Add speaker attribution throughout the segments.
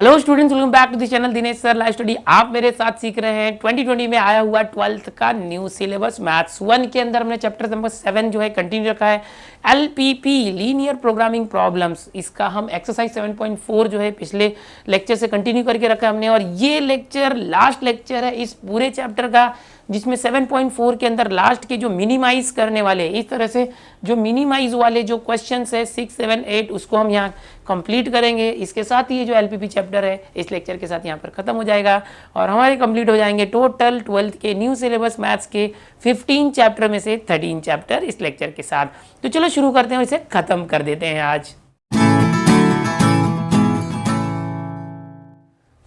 Speaker 1: Hello students, welcome back to the channel Dinesh sir live study. आप मेरे साथ सीख रहे हैं 2020 में आया हुआ 12th का न्यू सिलेबस मैथ्स 1 के अंदर हमने चैप्टर नंबर 7 जो है कंटिन्यू रखा है एलपीपी लीनियर प्रोग्रामिंग प्रॉब्लम्स। इसका हम एक्सरसाइज 7.4 जो है पिछले लेक्चर से कंटिन्यू करके रखा है हमने, और ये लेक्चर लास्ट लेक्चर है इस पूरे चैप्टर का, जिसमें 7.4 के अंदर लास्ट के जो मिनिमाइज करने वाले, इस तरह से जो मिनिमाइज वाले जो क्वेश्चंस है 6, 7, 8 उसको हम यहाँ कंप्लीट करेंगे। इसके साथ ही ये जो एलपीपी चैप्टर है इस लेक्चर के साथ यहाँ पर खत्म हो जाएगा और हमारे कंप्लीट हो जाएंगे टोटल 12th के न्यू सिलेबस मैथ्स के 15 चैप्टर में से 13 चैप्टर इस लेक्चर के साथ। तो चलो शुरू करते हैं, इसे खत्म कर देते हैं आज।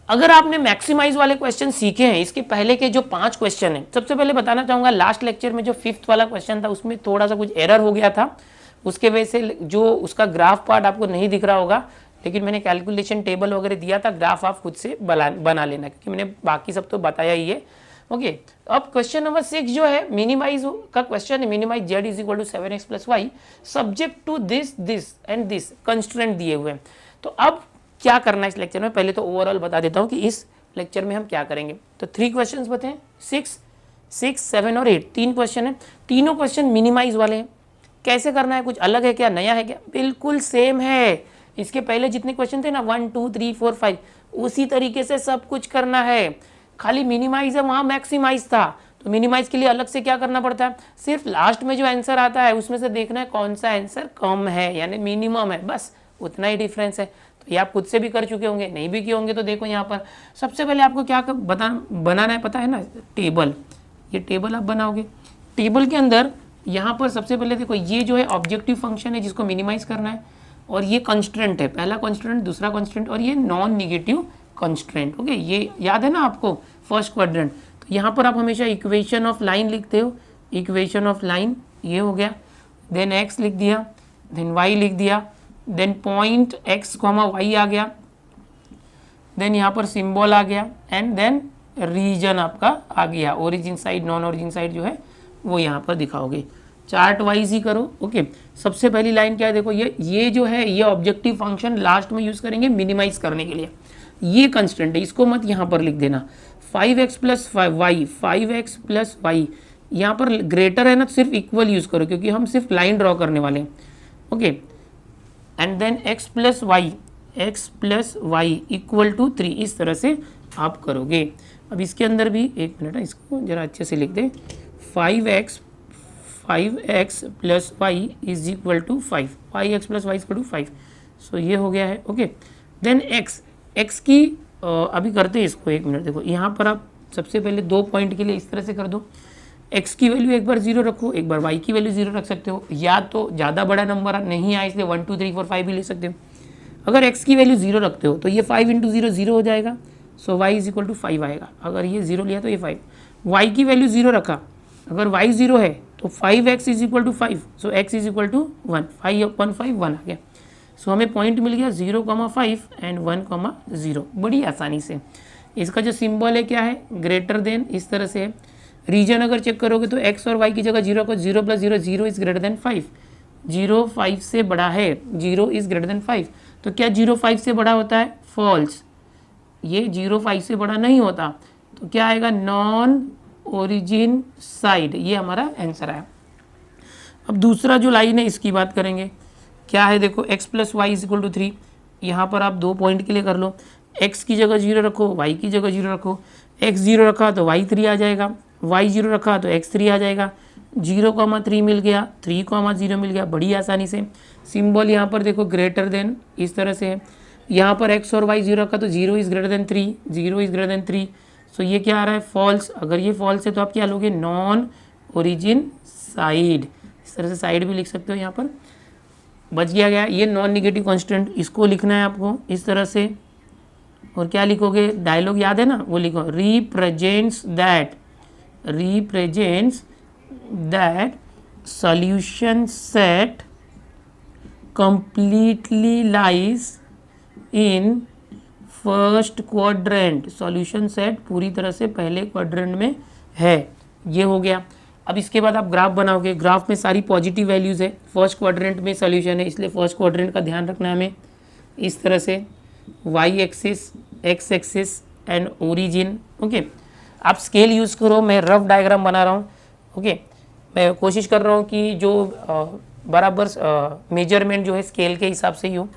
Speaker 1: अगर आपने मैक्सिमाइज वाले क्वेश्चन सीखे हैं, इसके पहले के जो 5 क्वेश्चन हैं, सबसे पहले बताना चाहूँगा लास्ट लेक्चर में जो 5th वाला क्वेश्चन था उसमें थोड़ा सा कुछ एरर हो गया था, उसके वजह से जो उसका ग्राफ पार्ट आपको नहीं दिख रहा होगा, लेकिन मैंने कैलकुलेशन टेबल वगैरह दिया था, ग्राफ आप खुद से बना लेना क्योंकि मैंने बाकी सब तो बताया ही है। ओके, अब क्वेश्चन नंबर 6 जो है मिनिमाइज का क्वेश्चन है। Minimise z is equal to 7x plus y subject to this this and this constraint दिए हुए हैं। तो अब क्या करना है इस लेक्चर में, पहले तो ओवरऑल बता देता हूं कि इस लेक्चर में हम क्या करेंगे। तो 3 क्वेश्चंस बताएं, 6, 7 और 8, 3 क्वेश्चन है। तीनों क्वेश्चन मिनिमाइज वाले हैं। कैसे करना है, कुछ अलग है क्या, नया है क्या? बिल्कुल सेम है। इसके पहले जितने क्वेश्चन थे ना 1, 2, 3, 4, 5 उसी तरीके से सब कुछ करना है। खाली मिनिमाइज है, वहाँ मैक्सिमाइज था, तो मिनिमाइज के लिए अलग से क्या करना पड़ता है, सिर्फ लास्ट में जो आंसर आता है उसमें से देखना है कौन सा आंसर कम है यानी मिनिमम है, बस उतना ही डिफरेंस है। तो ये आप खुद से भी कर चुके होंगे, नहीं भी किए होंगे तो देखो यहाँ पर सबसे पहले आपको क्या बनाना है पता है ना, टेबल। ये टेबल आप बनाओगे। टेबल के अंदर यहाँ पर सबसे पहले देखो ये जो है ऑब्जेक्टिव फंक्शन है जिसको मिनिमाइज करना है, और ये कंस्ट्रेंट है, पहला कंस्ट्रेंट, दूसरा कंस्ट्रेंट, और ये नॉन निगेटिव कंस्ट्रेंट। ओके, ये याद है ना आपको फर्स्ट क्वाड्रेंट। तो यहाँ पर आप हमेशा इक्वेशन ऑफ लाइन लिखते हो, इक्वेशन ऑफ लाइन ये हो गया, देन एक्स लिख दिया, देन वाई लिख दिया, then point X comma Y आ गया, देन यहाँ पर सिंबल आ गया, एंड देन रीजन आपका आ गया। Origin side, non origin side जो है वो यहाँ पर दिखाओगे, चार्ट वाइज ही करो। ओके, सबसे पहली लाइन क्या है, देखो ये जो है ये ऑब्जेक्टिव फंक्शन लास्ट में यूज करेंगे मिनिमाइज करने के लिए। ये कंस्टेंट है, इसको मत यहाँ पर लिख देना। 5x plus Y, 5x plus Y यहाँ पर ग्रेटर है ना, सिर्फ इक्वल यूज करो क्योंकि हम सिर्फ लाइन ड्रॉ करने वाले हैं। Okay, and then x plus y equal to 3, इस तरह से आप करोगे। अब इसके अंदर भी एक मिनट है, इसको जरा अच्छे से लिख दे। 5x plus y is equal to 5, 5x plus y equal to 5। So ये हो गया है। ओके, देन x की अभी करते हैं इसको, एक मिनट। देखो यहाँ पर आप सबसे पहले 2 पॉइंट के लिए इस तरह से कर दो। x की वैल्यू एक बार 0 रखो, एक बार y की वैल्यू 0 रख सकते हो, या तो ज़्यादा बड़ा नंबर नहीं आया इसलिए 1, 2, 3, 4, 5 भी ले सकते हो। अगर x की वैल्यू 0 रखते हो तो ये 5 इंटू 0 0 हो जाएगा, सो y इज इक्वल टू 5 आएगा। अगर ये 0 लिया तो ये 5, y की वैल्यू 0 रखा, अगर y 0 है तो 5x is equal to 5, so x is equal to 1, 5/5 1 आ गया। सो हमें पॉइंट मिल गया 0,5 एंड 1,0। बड़ी आसानी से। इसका जो सिंबल है क्या है, ग्रेटर देन, इस तरह से है। रीजन अगर चेक करोगे तो x और y की जगह 0 को 0 प्लस 0, 0 इज ग्रेटर देन 5, 0 5 से बड़ा है, 0 इज ग्रेटर देन 5। तो क्या 0 5 से बड़ा होता है, फॉल्स। ये 0 5 से बड़ा नहीं होता, तो क्या आएगा, नॉन ओरिजिन साइड। ये हमारा आंसर है। अब दूसरा जो लाइन है इसकी बात करेंगे, क्या है देखो, x plus y is equal to 3। यहाँ पर आप 2 पॉइंट के लिए कर लो, x की जगह 0 रखो, y की जगह 0 रखो। x 0 रखा तो y 3 आ जाएगा, y 0 रखा तो x 3 आ जाएगा। 0,3 मिल गया, 3,0 मिल गया, बड़ी आसानी से। सिंबल यहाँ पर देखो ग्रेटर देन, इस तरह से है। यहाँ पर x और y 0 रखा तो 0 is greater then 3, 0 is greater then 3। सो ये क्या आ रहा है, फॉल्स। अगर ये फॉल्स है तो आप क्या लोगे, नॉन ओरिजिन साइड। इस तरह से साइड भी लिख सकते हो, यहाँ पर बच गया। ये नॉन निगेटिव कांस्टेंट, इसको लिखना है आपको इस तरह से। और क्या लिखोगे, डायलॉग याद है ना, वो लिखो, represents that solution set completely lies in first quadrant. Solution set पूरी तरह से पहले क्वाड्रेंट में है। ये हो गया। अब इसके बाद आप ग्राफ बनाओगे, ग्राफ में सारी पॉजिटिव वैल्यूज़ है, फर्स्ट क्वाड्रेंट में सॉल्यूशन है, इसलिए फर्स्ट क्वाड्रेंट का ध्यान रखना है हमें। इस तरह से y axis x axis and origin. Okay, आप स्केल यूज़ करो, मैं रफ डायग्राम बना रहा हूँ। ओके, मैं कोशिश कर रहा हूँ कि जो बराबर मेजरमेंट जो है स्केल के हिसाब से ही हो।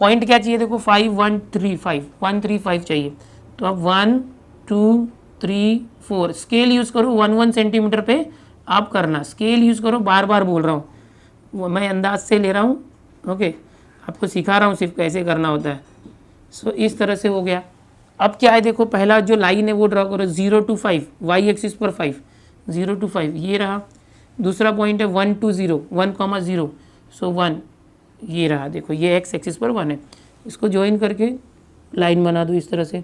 Speaker 1: पॉइंट क्या चाहिए देखो, 5 1 3 5 1 3 5 चाहिए, तो आप 1 2 3 4 स्केल यूज़ करो, 1 1 सेंटीमीटर पे आप करना, स्केल यूज़ करो, बार बार बोल रहा हूँ, वो मैं अंदाज से ले रहा हूँ। ओके, आपको सिखा रहा हूँ सिर्फ कैसे करना होता है। सो इस तरह से हो गया। अब क्या है देखो, पहला जो लाइन है वो ड्रॉ करो 0 to 5, वाई एक्सिस पर 5, 0 to 5 ये रहा। दूसरा पॉइंट है 1 to 0, 1,0, सो 1 ये रहा। देखो ये एक्स एक्सिस पर 1 है, इसको ज्वाइन करके लाइन बना दो इस तरह से।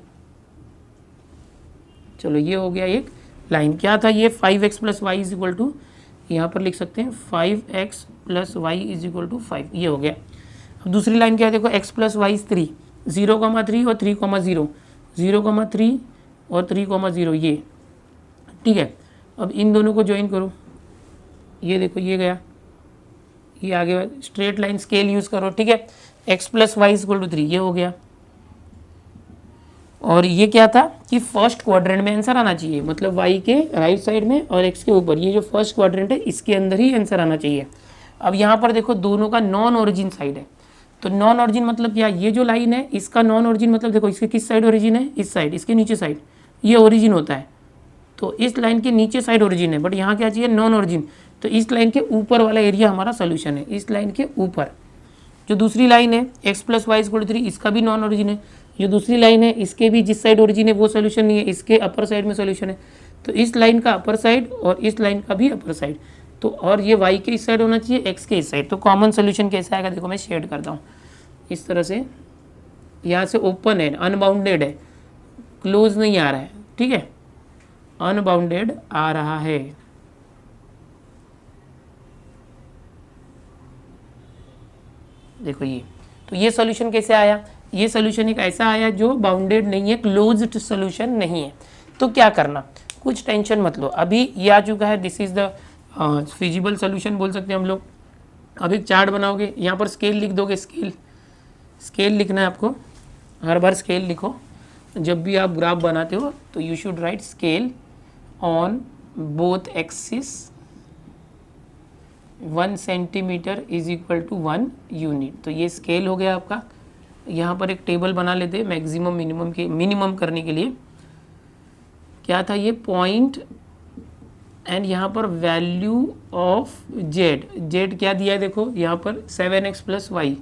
Speaker 1: चलो ये हो गया एक लाइन। क्या था ये, 5x + y = यहाँ पर लिख सकते हैं 5x + y = 5, ये हो गया। अब दूसरी लाइन क्या है देखो, x + y 3, 0,3 और 3,0, 0,3 और 3,0 ये, ठीक है। अब इन दोनों को ज्वाइन करो, ये देखो ये गया, ये आगे स्ट्रेट लाइन स्केल यूज़ करो, ठीक है। x + y = 3 ये हो गया। और ये क्या था कि फर्स्ट क्वाड्रेंट में आंसर आना चाहिए, मतलब y के राइट साइड में और x के ऊपर, ये जो फर्स्ट क्वाड्रेंट है इसके अंदर ही आंसर आना चाहिए। अब यहाँ पर देखो दोनों का नॉन ओरिजिन साइड है, तो नॉन ओरिजिन मतलब क्या, ये जो लाइन है इसका नॉन ओरिजिन मतलब देखो इसके किस साइड ओरिजिन है, इस साइड, इसके नीचे साइड ये ओरिजिन होता है, तो इस लाइन के नीचे साइड ओरिजिन है, बट यहाँ क्या चाहिए नॉन ओरिजिन, तो इस लाइन के ऊपर वाला एरिया हमारा सोल्यूशन है, इस लाइन के ऊपर। जो दूसरी लाइन है x + y = 3, इसका भी नॉन ओरिजिन है। जो दूसरी लाइन है इसके भी जिस साइड ओरिजिन है वो सोल्यूशन नहीं है, इसके अपर साइड में सोल्यूशन है, तो इस लाइन का अपर साइड और इस लाइन का भी अपर साइड, तो और ये y के इस साइड होना चाहिए, x के इस साइड, तो कॉमन सोल्यूशन कैसा आएगा देखो मैं शेड करता हूँ इस तरह से। यहाँ से ओपन है, अनबाउंडेड है, क्लोज नहीं आ रहा है, ठीक है, अनबाउंडेड आ रहा है। देखो ये, तो ये सॉल्यूशन कैसे आया, ये सॉल्यूशन एक ऐसा आया जो बाउंडेड नहीं है, क्लोज्ड सॉल्यूशन नहीं है। तो क्या करना, कुछ टेंशन मत लो, अभी ये आ चुका है, this is the feasible solution बोल सकते हैं हम लोग। अब एक चार्ट बनाओगे, यहाँ पर स्केल लिख दोगे, स्केल लिखना है आपको, हर बार स्केल लिखो जब भी आप ग्राफ बनाते हो, तो you should write scale on both axis 1 centimetre = 1 unit. तो ये स्केल हो गया आपका। यहाँ पर एक टेबल बना लेते हैं मैक्सिमम मिनिमम के, मिनिमम करने के लिए। क्या था ये, पॉइंट एंड यहाँ पर वैल्यू ऑफ जेड क्या दिया है देखो, यहाँ पर 7x + y,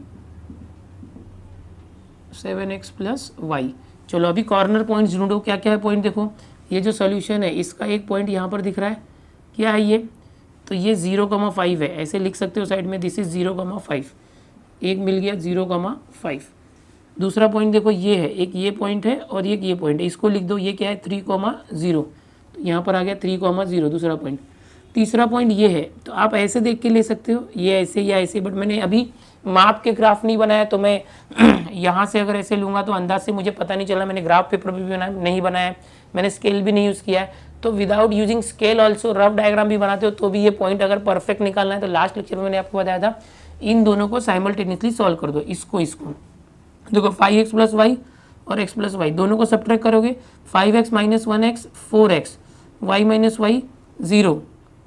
Speaker 1: 7x + y। चलो अभी कॉर्नर पॉइंट ढूंढो, क्या क्या है पॉइंट देखो, ये जो सॉल्यूशन है इसका एक पॉइंट यहाँ पर दिख रहा है, क्या है ये, तो ये 0,5 है, ऐसे लिख सकते हो साइड में, दिस इज 0,5, एक मिल गया 0,5। दूसरा पॉइंट देखो ये है, एक ये पॉइंट है और एक ये पॉइंट है, इसको लिख दो, ये क्या है 3,0, तो यहाँ पर आ गया 3,0 दूसरा पॉइंट। तीसरा पॉइंट ये है, तो आप ऐसे देख के ले सकते हो, ये ऐसे या ऐसे, बट मैंने अभी माप के ग्राफ नहीं बनाया, तो मैं यहाँ से अगर ऐसे लूँगा तो अंदाज से मुझे पता नहीं चला, मैंने ग्राफ पेपर भी नहीं बनाया, मैंने स्केल भी नहीं यूज़ किया है, तो without using scale also rough diagram भी बनाते हो तो भी ये पॉइंट अगर परफेक्ट निकालना है, तो लास्ट लेक्चर में मैंने आपको बताया था इन दोनों को साइमल्टेनियसली सॉल्व कर दो, इसको देखो 5x + y और x + y दोनों को सब्ट्रैक्ट करोगे, 5x - 1x 4x, y - y 0,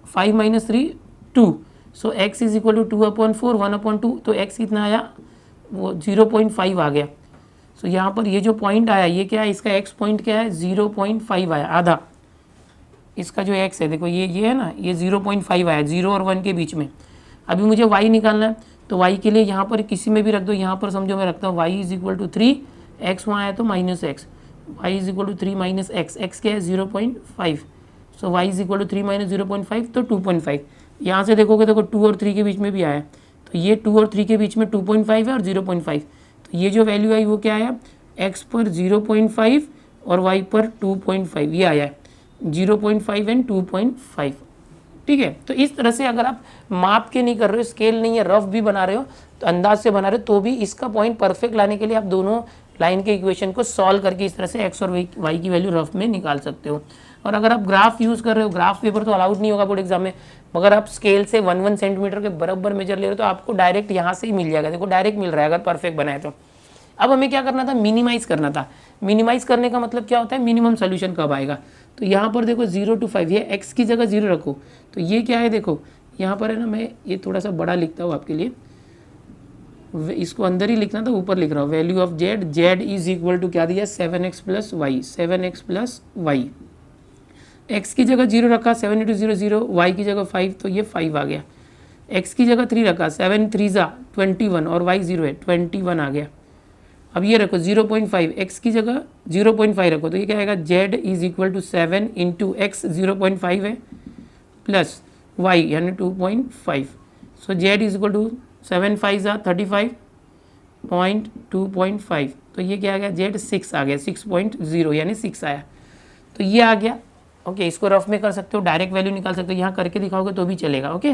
Speaker 1: 5 - 3 2, सो x = 2/4, 1/2, तो x कितना आया, वो 0.5 आ गया। सो यहाँ पर ये जो पॉइंट आया ये क्या है, इसका x पॉइंट क्या है 0.5 आया, आधा इसका जो x है देखो, ये है ना, ये 0.5 आया, 0 और 1 के बीच में। अभी मुझे y निकालना है, तो y के लिए यहाँ पर किसी में भी रख दो, यहाँ पर समझो मैं रखता हूँ y = 3, x वहाँ आया तो -x, y = 3 - x, x क्या है 0.5, सो y = 3 - 0.5 तो 2.5। यहाँ से देखोगे देखो 2 और 3 के बीच में भी आया, तो ये 2 और 3 के बीच में 2.5 है और 0.5, तो ये जो वैल्यू आई वो क्या आया, x पर 0.5 और y पर 2.5, ये आया है 0.5 एंड 2.5, ठीक है। तो इस तरह से अगर आप माप के नहीं कर रहे हो, स्केल नहीं है, रफ भी बना रहे हो, तो अंदाज से बना रहे हो, तो भी इसका पॉइंट परफेक्ट लाने के लिए आप दोनों लाइन के इक्वेशन को सॉल्व करके इस तरह से x और y की वैल्यू रफ में निकाल सकते हो। और अगर आप ग्राफ यूज़ कर रहे हो, ग्राफ पेपर तो अलाउड नहीं होगा बोर्ड एग्जाम में, मगर आप स्केल से 1 सेंटीमीटर के बराबर मेजर ले रहे हो तो आपको डायरेक्ट यहाँ से ही मिल जाएगा, देखो डायरेक्ट मिल रहा है अगर परफेक्ट बनाए तो। अब हमें क्या करना था, मिनिमाइज करना था। मिनिमाइज करने का मतलब क्या होता है, मिनिमम सोल्यूशन कब आएगा। तो यहाँ पर देखो 0 to 5, ये x की जगह 0 रखो, तो ये क्या है, देखो यहाँ पर है ना, मैं ये थोड़ा सा बड़ा लिखता हूँ आपके लिए, इसको अंदर ही लिखना था, ऊपर लिख रहा हूँ। Value of z, z is equal to क्या दिया, 7x plus y, 7x plus y. X की जगह 0 रखा, 7 इंटू 0 0, वाई की जगह 5, तो ये 5 आ गया। एक्स की जगह 3 रखा, 7 3 जा 21, और वाई 0 है, 21 आ गया। अब ये रखो 0.5, एक्स की जगह 0.5 रखो, तो ये क्या आएगा, z is equal to 7 into x 0.5 है प्लस वाई यानी 2.5। So z is equal to 7 5 जा 35.2.5, तो ये क्या आ गया, जेड 6 आ गया, 6.0 यानी 6 आया। तो ये आ गया। ओके, इसको रफ में कर सकते हो, डायरेक्ट वैल्यू निकाल सकते हो, यहाँ करके दिखाओगे तो भी चलेगा। ओके,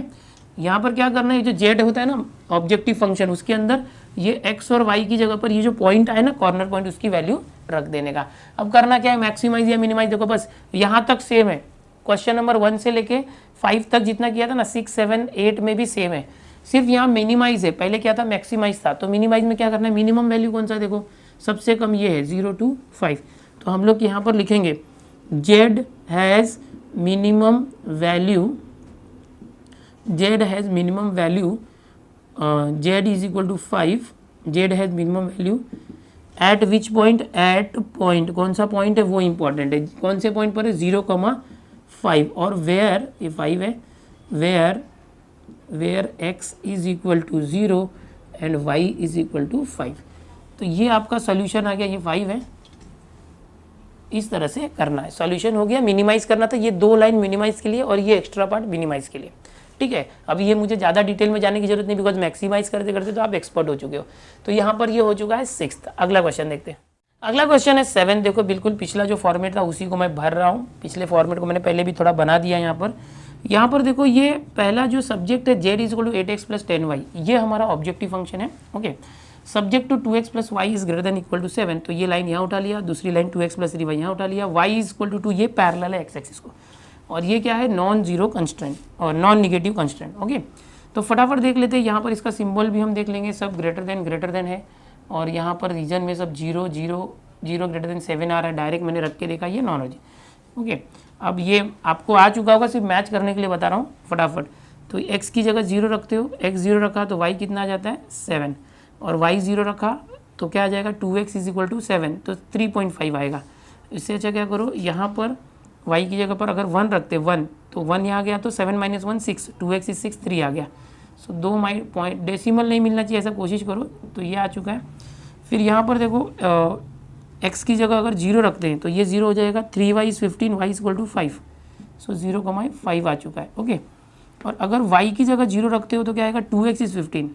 Speaker 1: यहाँ पर क्या करना है, जो जेड होता है ना ऑब्जेक्टिव फंक्शन, उसके अंदर ये एक्स और वाई की जगह पर ये जो पॉइंट आए ना, कॉर्नर पॉइंट, उसकी वैल्यू रख देने का। अब करना क्या है, मैक्सिमाइज या मिनिमाइज, देखो बस यहाँ तक सेम है। क्वेश्चन नंबर 1 से लेके 5 तक जितना किया था ना, 6 7 8 में भी सेम है, सिर्फ यहाँ मिनिमाइज है। पहले क्या था, मैक्सिमाइज था। तो मिनिमाइज में क्या करना है, मिनिमम वैल्यू कौन सा, देखो सबसे कम ये है 0 to 5, तो हम लोग यहाँ पर लिखेंगे z has minimum value, z has minimum value, z is equal to 5, z has minimum value at which point, at point, कौन सा पॉइंट है वो इंपॉर्टेंट है, कौन से पॉइंट पर है, 0,5, और वेयर, ये 5 है, where x is equal to 0 and y is equal to 5। तो ये आपका सोल्यूशन आ गया, ये 5 है। इस तरह से करना है, सॉल्यूशन हो गया। मिनिमाइज करना था, ये 2 लाइन मिनिमाइज के लिए और ये एक्स्ट्रा पार्ट मिनिमाइज के लिए। ठीक है, अब ये मुझे ज़्यादा डिटेल में जाने की जरूरत नहीं, बिकॉज मैक्सिमाइज करते करते तो आप एक्सपर्ट हो चुके हो। तो यहाँ पर ये हो चुका है 6th। अगला क्वेश्चन देखते हैं। अगला क्वेश्चन है 7। देखो बिल्कुल पिछला जो फॉर्मेट था उसी को मैं भर रहा हूँ, पिछले फॉर्मेट को मैंने पहले भी थोड़ा बना दिया। यहाँ पर देखो ये पहला जो सब्जेक्ट है, z is equal to 8x plus 10y, ये हमारा ऑब्जेक्टिव फंक्शन है। Okay, subject to 2x plus y is greater than equal to 7, तो ये लाइन यहाँ उठा लिया, दूसरी लाइन 2x प्लस 3y यहाँ उठा लिया, y इज इक्वल टू 2, ये पैरेलल है एक्स एक्सिस को, और ये क्या है, नॉन जीरो कंस्टेंट और नॉन निगेटिव कंस्टेंट। ओके, तो फटाफट देख लेते हैं। यहाँ पर इसका सिंबल भी हम देख लेंगे, सब ग्रेटर देन है, और यहाँ पर रीजन में सब 0 0 0 ग्रेटर देन 7 आ रहा है, डायरेक्ट मैंने रख के देखा, ये नॉन होगी। ओके, अब ये आपको आ चुका होगा, सिर्फ मैच करने के लिए बता रहा हूँ फटाफट। तो x की जगह 0 रखते हो, x 0 रखा तो y कितना आ जाता है 7, और y 0 रखा तो क्या आ जाएगा 2x इज इक्वल टू 7, तो 3.5 आएगा। इससे अच्छा क्या करो, यहाँ पर y की जगह पर अगर 1 रखते 1, तो 1 यहाँ गया तो 7 - 1 6, 2x इज 6, 3 आ गया। सो 2 पॉइंट डेसिमल नहीं मिलना चाहिए, ऐसा कोशिश करो। तो ये आ चुका है। फिर यहाँ पर देखो x की जगह अगर 0 रखते हैं तो ये 0 हो जाएगा, 3y is 15, y is equal to 5, so 0,5 आ चुका है। ओके, और अगर y की जगह 0 रखते हो तो क्या आएगा, 2x इज 15,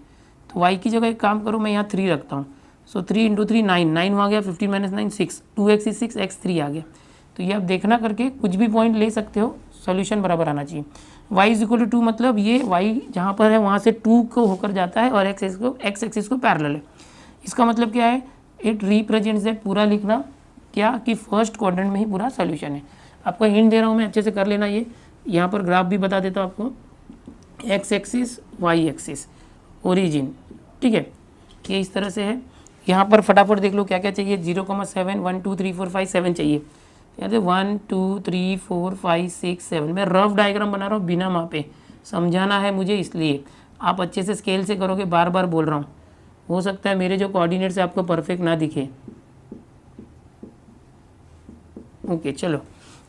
Speaker 1: तो y की जगह एक काम करो, मैं यहाँ 3 रखता हूँ, सो 3 इंटू 3 9, 9 आ गया, 15 - 9 6, 2x इज 6, x 3 आ गया। तो ये आप देखना करके कुछ भी पॉइंट ले सकते हो, सोल्यूशन बराबर आना चाहिए। y इज इक्वल टू 2 मतलब ये y जहाँ पर है वहाँ से 2 को होकर जाता है, और x एक्सिस को पैरेलल है। इसका मतलब क्या है, इट रिप्रेजेंट्स दैट, पूरा लिखना क्या कि फर्स्ट क्वाड्रेंट में ही पूरा सोल्यूशन है। आपको हिंट दे रहा हूँ मैं, अच्छे से कर लेना। ये यहाँ पर ग्राफ भी बता देता हूँ आपको, x axis y axis origin, ठीक है, ये इस तरह से है। यहाँ पर फटाफट देख लो क्या क्या चाहिए, 0,7 1 2 3 4 5 7 चाहिए। याद है 1 2 3 4 5 6 7। मैं रफ डायग्राम बना रहा हूँ बिना मापे, समझाना है मुझे, इसलिए आप अच्छे से स्केल से करोगे। बार बार बोल रहा हूँ, हो सकता है मेरे जो कोऑर्डिनेट्स है आपको परफेक्ट ना दिखे। ओके चलो,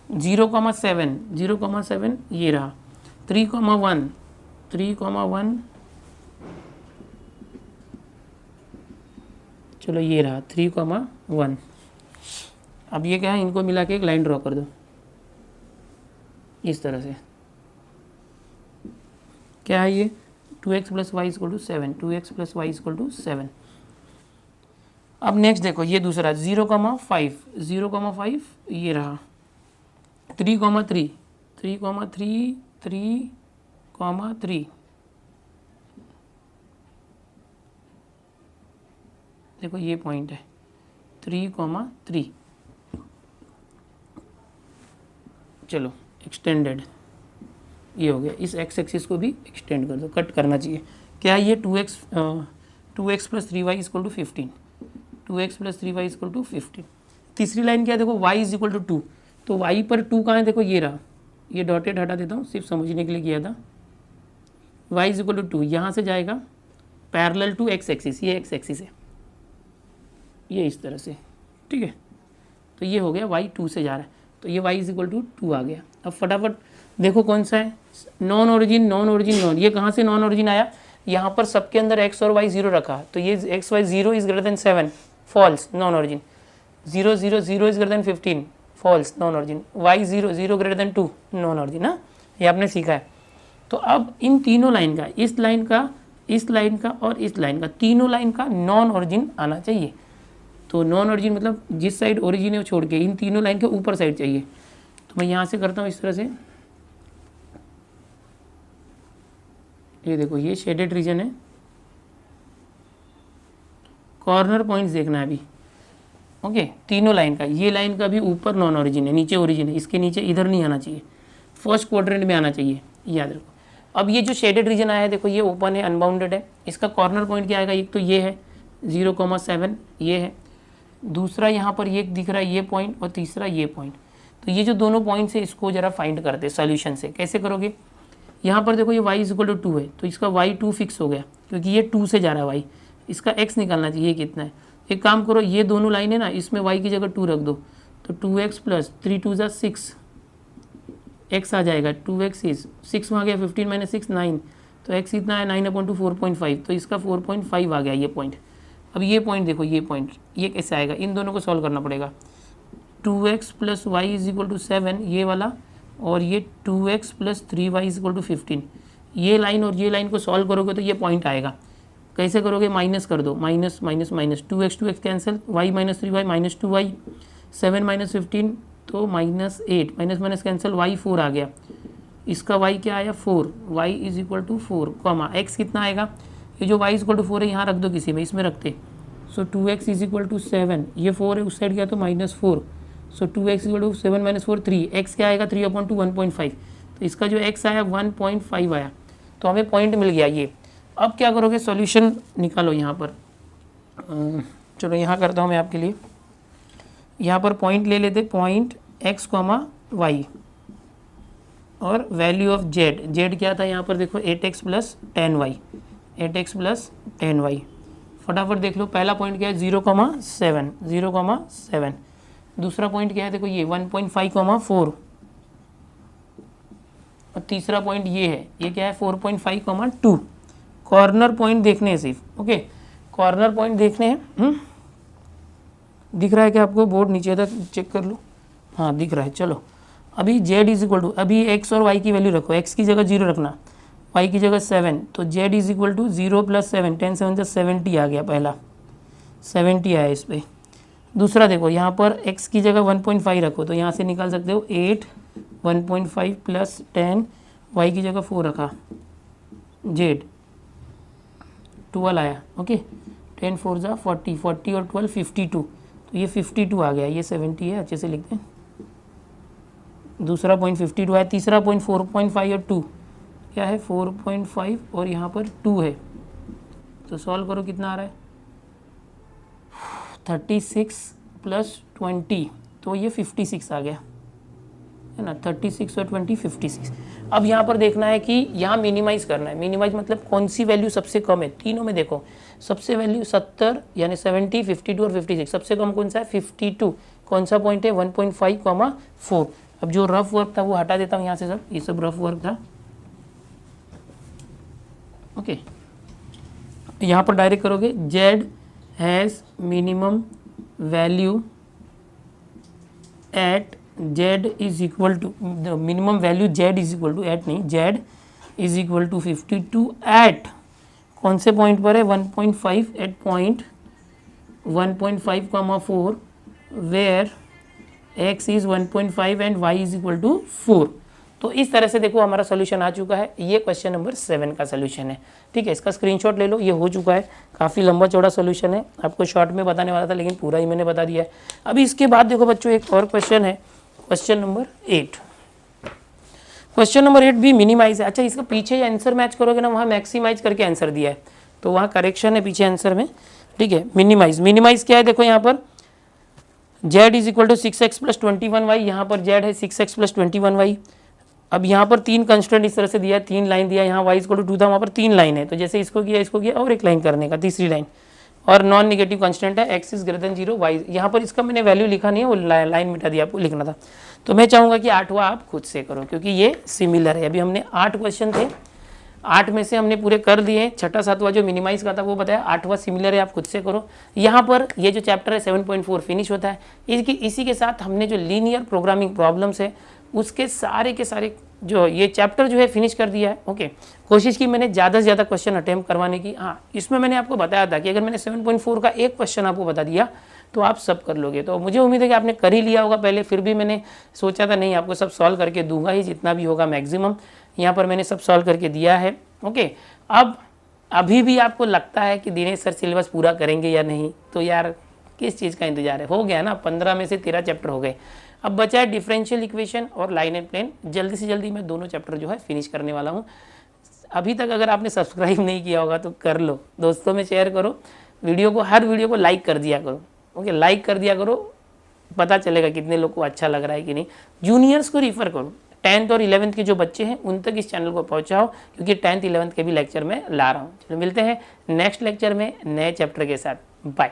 Speaker 1: 0,7 ये रहा, 3,1 चलो ये रहा 3,1। अब ये क्या है, इनको मिला के एक लाइन ड्रॉ कर दो इस तरह से। क्या है ये, 2x plus y equal to 7, 2x plus y equal to 7। अब नेक्स्ट देखो, ये दूसरा 0,5 ये रहा, 3,3 देखो ये पॉइंट है 3,3। चलो एक्सटेंडेड, ये हो गया। इस x एक्सिस को भी एक्सटेंड कर दो, कट करना चाहिए। क्या है ये 2x plus 3y equal to 15, 2x plus 3y equal to 15। तीसरी लाइन क्या है देखो, y इज इक्वल टू 2, तो y पर 2 कहाँ है देखो, ये रहा, ये डॉटेड हटा देता हूँ, सिर्फ समझने के लिए किया था। y इज इक्वल टू 2 यहाँ से जाएगा पैरेलल टू x एक्सिस, ये x एक्सिस है, ये इस तरह से, ठीक है। तो ये हो गया y 2 से जा रहा है, तो ये y इज इक्वल टू 2 आ गया। अब फटाफट देखो कौन सा है, non origin non origin non, ये कहाँ से नॉन ओरिजिन आया, यहाँ पर सबके अंदर x और y 0 रखा, तो ये x y 0 is greater than 7, false, non origin. 0 0 0 is greater than 15, false, non origin. y 0 0 greater than 2, non origin. ना ये आपने सीखा है। तो अब इन तीनों लाइन का, इस लाइन का, इस लाइन का और इस लाइन का, तीनों लाइन का नॉन ओरिजिन आना चाहिए। तो नॉन ओरिजिन मतलब जिस साइड ओरिजिन है वो छोड़ के इन तीनों लाइन के ऊपर साइड चाहिए। तो मैं यहाँ से करता हूँ इस तरह से, ये देखो ये शेडेड रीजन है, कॉर्नर पॉइंट्स देखना है अभी, ओके। तीनों लाइन का, ये लाइन का भी ऊपर नॉन ओरिजिन है, नीचे ओरिजिन है, इसके नीचे इधर नहीं आना चाहिए, फर्स्ट क्वाड्रेंट में आना चाहिए, याद रखो। अब ये जो शेडेड रीजन आया है देखो, ये ओपन है, अनबाउंडेड है, इसका कॉर्नर पॉइंट क्या आएगा, एक तो ये है 0,7, ये है, दूसरा यहाँ पर ये दिख रहा है ये पॉइंट, और तीसरा ये पॉइंट। तो ये जो दोनों पॉइंट्स है इसको जरा फाइंड करते हैं सॉल्यूशन से। कैसे करोगे, यहाँ पर देखो ये y इज इक्वल टू 2 है, तो इसका y 2 फिक्स हो गया, क्योंकि ये 2 से जा रहा है y, इसका x निकालना चाहिए, कितना है। एक काम करो, ये दोनों लाइन है ना, इसमें y की जगह 2 रख दो, तो 2x प्लस 3 2 6, x आ जाएगा, 2x इज 6 में आ गया, 15 माइनस 6 9, तो x इतना है 9/2 4.5, तो इसका 4.5 आ गया ये पॉइंट। अब ये पॉइंट देखो, ये पॉइंट ये कैसे आएगा, इन दोनों को सॉल्व करना पड़ेगा। 2x plus y is equal to 7 ये वाला, और ये 2x plus 3y is equal to 15, ये लाइन और ये लाइन को सॉल्व करोगे तो ये पॉइंट आएगा। कैसे करोगे, माइनस कर दो, minus minus minus, 2x cancel, y minus 3y minus 2y, 7 minus 15 तो minus 8, minus minus cancel, y 4 आ गया, इसका y क्या आया 4, y is equal to 4, comma x कितना आएगा, ये जो y इज इक्वल टू 4 है यहाँ रख दो किसी में, इसमें रखते, सो 2x इज इक्वल टू 7, ये 4 है उस साइड गया तो -4, so 2x equal to 7 minus 4 3, x क्या आएगा 3/2 1.5, तो इसका जो x आया 1.5 आया, तो हमें पॉइंट मिल गया ये। अब क्या करोगे, सॉल्यूशन निकालो यहाँ पर, चलो यहाँ करता हूँ मैं आपके लिए, यहाँ पर पॉइंट ले लेते, पॉइंट x, y और वैल्यू ऑफ z क्या था यहाँ पर देखो 8x plus 10y, 8x plus 10y। फटाफट देख लो, पहला पॉइंट क्या है 0,7, 0,7, दूसरा पॉइंट क्या है देखो ये 1.5,4, और तीसरा पॉइंट ये है, ये क्या है 4.5,2। कॉर्नर पॉइंट देखने हैं सिर्फ, ओके, कॉर्नर पॉइंट देखने हैं। दिख रहा है क्या आपको, बोर्ड नीचे तक चेक कर लो, हाँ दिख रहा है। चलो अभी z इज इक्वल टू, अभी x और y की वैल्यू रखो, x की जगह 0 रखना, y की जगह 7, तो z is equal to 0 plus 7, 10 7 70 आ गया, पहला 70 आया इस पर। दूसरा देखो यहाँ पर x की जगह 1.5 रखो, तो यहाँ से निकाल सकते हो 8, 1.5 प्लस 10, y की जगह 4 रखा, z 12 आया, ओके, 10 4 जा 40, 40 और 12 52, तो ये 52 आ गया, ये 70 है, अच्छे से लिखते हैं। दूसरा पॉइंट 52 है, तीसरा पॉइंट 4.5 और 2 क्या है 4.5 और यहाँ पर 2 है, तो सॉल्व करो कितना आ रहा है 36 प्लस 20, तो ये 56 आ गया है ना, 36 और 20 56। अब यहाँ पर देखना है कि यहाँ मिनिमाइज करना है, मिनिमाइज मतलब कौन सी वैल्यू सबसे कम है, तीनों में देखो सबसे वैल्यू 70 यानी 70, 52 और 56, सबसे कम कौन सा है 52, कौन सा पॉइंट है 1.5, 4। अब जो रफ वर्क था वो हटा देता हूँ यहाँ से, सब ये सब रफ वर्क था, ओके। यहाँ पर डायरेक्ट करोगे z has minimum value at z is equal to, minimum value z is equal to, at नहीं, z is equal to 52 at कौन से पॉइंट पर है 1.5, at point 1.5, 4 where x is 1.5 and y is equal to 4। तो इस तरह से देखो हमारा सोल्यूशन आ चुका है, ये क्वेश्चन नंबर 7 का सोल्यूशन है, ठीक है। इसका स्क्रीनशॉट ले लो, ये हो चुका है, काफ़ी लंबा चौड़ा सोल्यूशन है, आपको शॉर्ट में बताने वाला था लेकिन पूरा ही मैंने बता दिया है। अभी इसके बाद देखो बच्चों एक और क्वेश्चन है, क्वेश्चन नंबर 8। क्वेश्चन नंबर 8 भी मिनिमाइज है। अच्छा, इसका पीछे आंसर मैच करोगे ना, वहाँ मैक्सिमाइज करके आंसर दिया है, तो वहाँ करेक्शन है पीछे आंसर में, ठीक है। मिनिमाइज क्या है, देखो यहाँ पर z is equal to 6x plus 21y, यहाँ पर z है 6x प्लस 21y। अब यहाँ पर 3 कंस्टेंट इस तरह से दिया है, 3 लाइन दिया है, यहाँ y इक्वल टू 2 था, वहाँ पर 3 लाइन है, तो जैसे इसको किया और एक लाइन करने का, तीसरी लाइन, और नॉन निगेटिव कांस्टेंट है x is greater then 0 y। यहाँ पर इसका मैंने वैल्यू लिखा नहीं है, वो लाइन मिटा दिया, आपको लिखना था। तो मैं चाहूँगा कि 8वां आप खुद से करो, क्योंकि ये सिमिलर है। अभी हमने 8 क्वेश्चन थे, 8 में से हमने पूरे कर दिए। छठा 7वां जो मिनिमाइज का था वो बताया, 8वां सिमिलर है, आप खुद से करो। यहाँ पर ये जो चैप्टर है 7.4 फिनिश होता है। इसी के साथ हमने जो लीनियर प्रोग्रामिंग प्रॉब्लम्स है उसके सारे के सारे जो ये चैप्टर जो है फिनिश कर दिया है। ओके, कोशिश की मैंने ज़्यादा से ज़्यादा क्वेश्चन अटेम्प्ट करवाने की। हाँ, इसमें मैंने आपको बताया था कि अगर मैंने 7.4 का एक क्वेश्चन आपको बता दिया तो आप सब कर लोगे। तो मुझे उम्मीद है कि आपने कर ही लिया होगा पहले, फिर भी मैंने सोचा था नहीं, आपको सब सॉल्व करके दूंगा ही, जितना भी होगा मैक्सिमम। यहाँ पर मैंने सब सॉल्व करके दिया है। ओके, अब अभी भी आपको लगता है कि दिनेश सर सिलेबस पूरा करेंगे या नहीं, तो यार किस चीज़ का इंतजार है, हो गया ना, 15 में से 13 चैप्टर हो गए। अब बचा है डिफरेंशियल इक्वेशन और लाइन एंड प्लेन। जल्दी से जल्दी मैं दोनों चैप्टर जो है फिनिश करने वाला हूँ। अभी तक अगर आपने सब्सक्राइब नहीं किया होगा तो कर लो, दोस्तों में शेयर करो, वीडियो को, हर वीडियो को लाइक कर दिया करो। ओके, लाइक कर दिया करो, पता चलेगा कितने लोग को अच्छा लग रहा है कि नहीं। जूनियर्स को रिफ़र करो, 10th और 11th के जो बच्चे हैं उन तक इस चैनल को पहुँचाओ, क्योंकि 10th 11th के भी लेक्चर में ला रहा हूँ। चलो मिलते हैं नेक्स्ट लेक्चर में नए चैप्टर के साथ। बाय।